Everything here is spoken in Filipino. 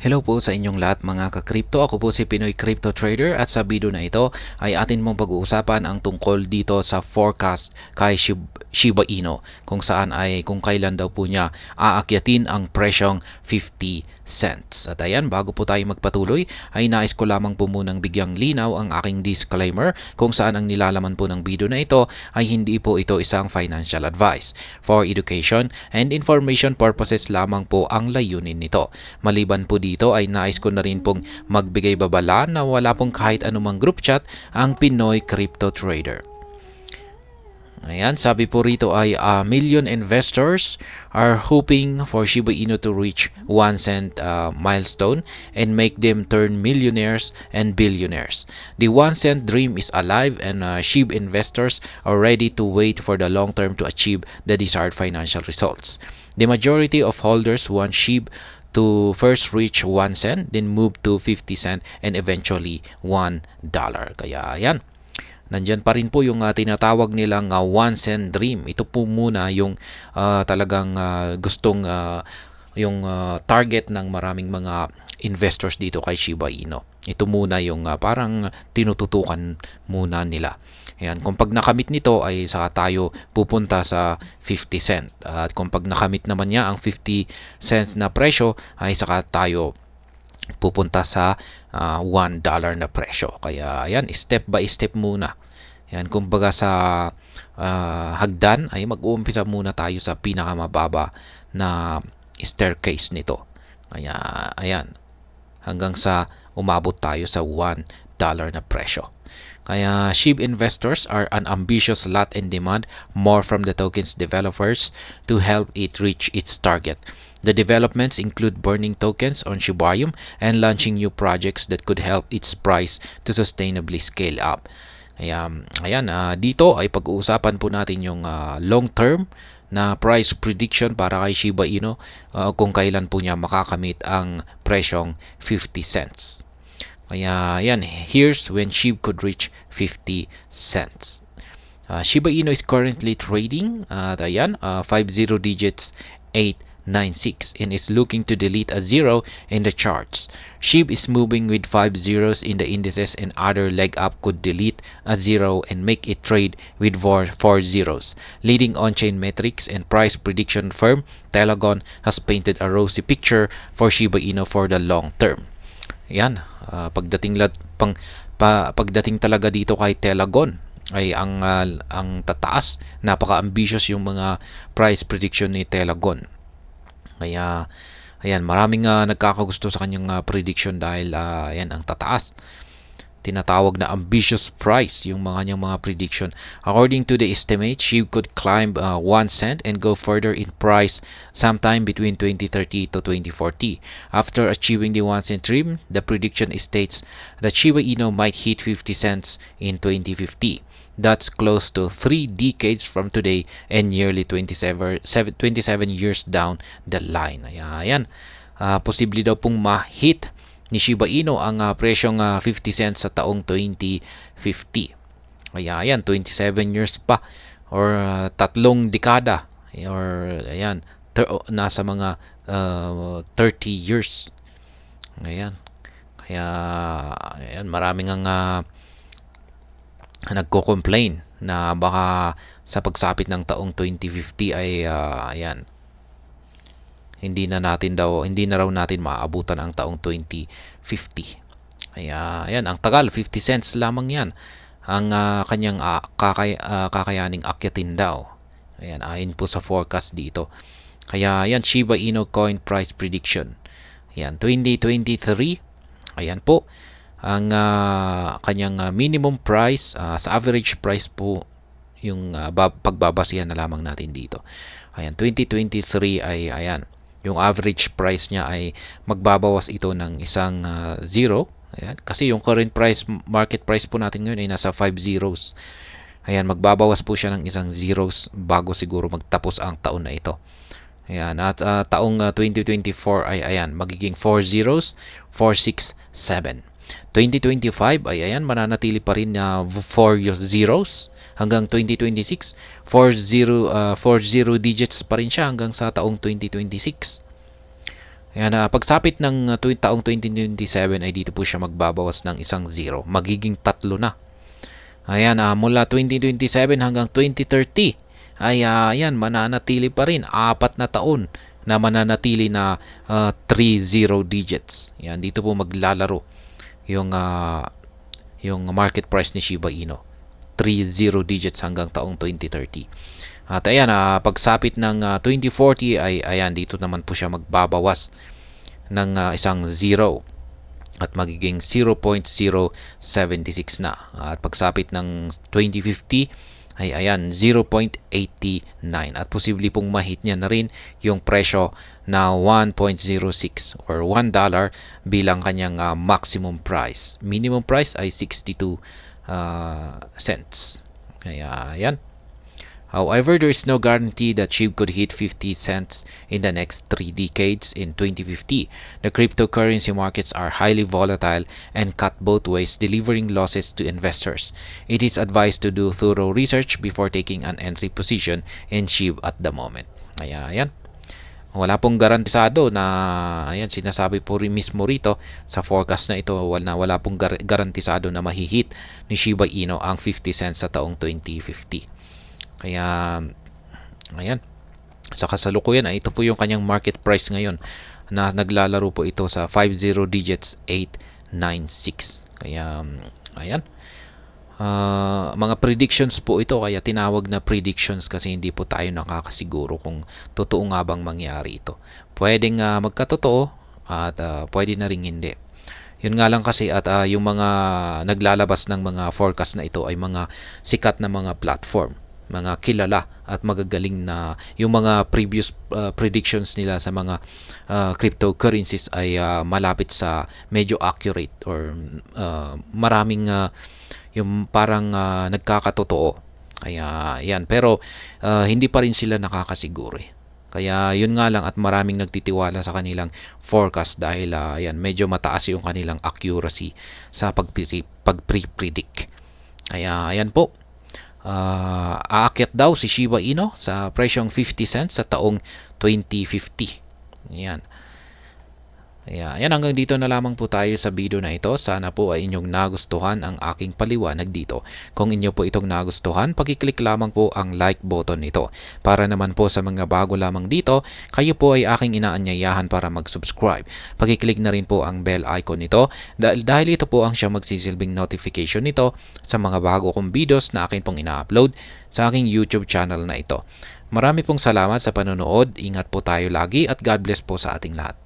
Hello po sa inyong lahat mga ka-crypto. Ako po si Pinoy Crypto Trader at sa video na ito ay atin mong pag-uusapan ang tungkol dito sa forecast kay Shiba Inu kung saan ay kung kailan daw po niya aakyatin ang presyong 50 cents. At ayan, bago po tayo magpatuloy ay nais ko lamang po munang bigyang linaw ang aking disclaimer kung saan ang nilalaman po ng video na ito ay hindi po ito isang financial advice. For education and information purposes lamang po ang layunin nito. Maliban po dito ay nais ko na rin pong magbigay babala na wala pong kahit anumang group chat ang Pinoy Crypto Trader. Ayan, sabi po rito ay million investors are hoping for Shiba Inu to reach 1 cent milestone and make them turn millionaires and billionaires. The 1 cent dream is alive and SHIB investors are ready to wait for the long term to achieve the desired financial results. The majority of holders want SHIB to first reach 1 cent, then move to 50 cent, and eventually $1. Kaya yan, nandyan pa rin po yung tinatawag nilang 1 cent dream. Ito po muna yung talagang gustong yung target ng maraming mga investors dito kay Shiba Inu. Ito muna yung parang tinututukan muna nila. Ayan, kung pag nakamit nito ay saka tayo pupunta sa 50 cent. At kung pag nakamit naman niya ang 50 cents na presyo ay saka tayo pupunta sa $1 na presyo. Kaya ayan, step by step muna. Ayan, kumbaga sa hagdan ay mag-uumpisa muna tayo sa pinakamababa na staircase nito. Kaya ayan, hanggang sa umabot tayo sa $1 na presyo. Kaya SHIB investors are an ambitious lot and demand more from the token's developers to help it reach its target. The developments include burning tokens on Shibarium and launching new projects that could help its price to sustainably scale up. Ayan, dito ay pag-uusapan po natin yung long-term na price prediction para kay Shiba Inu kung kailan po niya makakamit ang presyong 50 cents. Kaya yan, here's when SHIB could reach 50 cents. Shiba Inu is currently trading at 50 digits 896 and is looking to delete a 0 in the charts. SHIB is moving with 5 zeros in the indices and other leg up could delete a 0 and make it trade with 4 zeros. Leading on-chain metrics and price prediction firm Telegon has painted a rosy picture for Shiba Inu for the long term. Yan, pagdating talaga dito kay Telegon ay ang tataas, napaka-ambitious yung mga price prediction ni Telegon. Kaya ayan, maraming nagkakagusto sa kanyang prediction dahil ayan, ang tataas. Tinatawag na ambitious price yung kanyang mga prediction. According to the estimate, SHIB could climb 1 cent and go further in price sometime between 2030 to 2040. After achieving the 1 cent dream, the prediction states that Shiba Inu might hit 50 cents in 2050. That's close to 3 decades from today and nearly 27 years down the line. Ayan, posible daw pong ma-hit ni Shiba Inu ang presyong 50 cents sa taong 2050. Kaya ayan, 27 years pa or tatlong dekada or ayan, nasa mga 30 years. Ayan. Kaya ayan, maraming nagko-complain na baka sa pagsapit ng taong 2050 ay ayan, hindi na raw natin maabutan ang taong 2050. Kaya ayan, ang tagal, 50 cents lamang yan ang kanyang kakayaning akyatin daw. Ayan, ayon po sa forecast dito. Kaya ayan, Shiba Inu coin price prediction. Ayan, 2023. Ayan po ang kanyang minimum price sa average price po yung pagbabasihan na lamang natin dito. Ayan, 2023 ay ayan, yung average price niya ay magbabawas ito ng isang 0. Ayan, kasi yung current price, market price po natin ngayon ay nasa 5 zeros. Ayan, magbabawas po siya ng isang zeros bago siguro magtapos ang taon na ito. Ayan, at taong 2024 ay ayan, magiging 4 zeros, 4, 6, 7. 2025 ay ayan, mananatili pa rin na 4 zeros hanggang 2026. 4 zero digits pa rin siya hanggang sa taong 2026. Ayan, pagsapit ng taong 2027 ay dito po siya magbabawas ng isang 0. Magiging 3 na. Ayan, mula 2027 hanggang 2030 ay ayan, mananatili pa rin 4 na taon na mananatili na 3 digits. Ayan, dito po maglalaro yung market price ni Shiba Inu. 3 digits hanggang taong 2030. At ayan, pagsapit ng 2040 ay ayan, dito naman po siya magbabawas ng isang 0 at magiging 0.076 na. At pagsapit ng 2050 ay ayan, 0.89 at posible pong mahit niya na rin yung presyo na 1.06 or $1 bilang kanyang maximum price. Minimum price ay 62 cents. Kaya ayan. However, there is no guarantee that SHIB could hit 50 cents in the next 3 decades in 2050. The cryptocurrency markets are highly volatile and cut both ways, delivering losses to investors. It is advised to do thorough research before taking an entry position in SHIB at the moment. Ayan. Wala pong garantisado na ayan, sinasabi po rin mismo rito sa forecast na ito, wala pong garantisado na mahihit ni Shiba Inu ang 50 cents sa taong 2050. Kaya ayan, sa kasalukuyan ay ito po yung kanyang market price ngayon na naglalaro po ito sa 50 digits 896. Kaya ayan, mga predictions po ito, kaya tinawag na predictions kasi hindi po tayo nakakasiguro kung totoo nga bang mangyari ito. Pwedeng magkatotoo at pwede na ring hindi. Yun nga lang kasi at yung mga naglalabas ng mga forecast na ito ay mga sikat na mga platform, mga kilala at magagaling na yung mga previous predictions nila sa mga cryptocurrencies ay malapit sa medyo accurate or maraming yung parang nagkakatotoo. Kaya yan, pero hindi pa rin sila nakakasiguro eh. Kaya yun nga lang at maraming nagtitiwala sa kanilang forecast dahil yan, medyo mataas yung kanilang accuracy sa pag-predict. Kaya ayan po. Aakyat daw si Shiba Inu sa presyong 50 cents sa taong 2050. Ayan. Ayan, hanggang dito na lamang po tayo sa video na ito. Sana po ay inyong nagustuhan ang aking paliwanag dito. Kung inyo po itong nagustuhan, pakiclick lamang po ang like button nito. Para naman po sa mga bago lamang dito, kayo po ay aking inaanyayahan para mag-subscribe. Pakiclick na rin po ang bell icon nito dahil ito po ang siya magsisilbing notification nito sa mga bago kong videos na akin pong ina-upload sa aking YouTube channel na ito. Marami pong salamat sa panonood. Ingat po tayo lagi at God bless po sa ating lahat.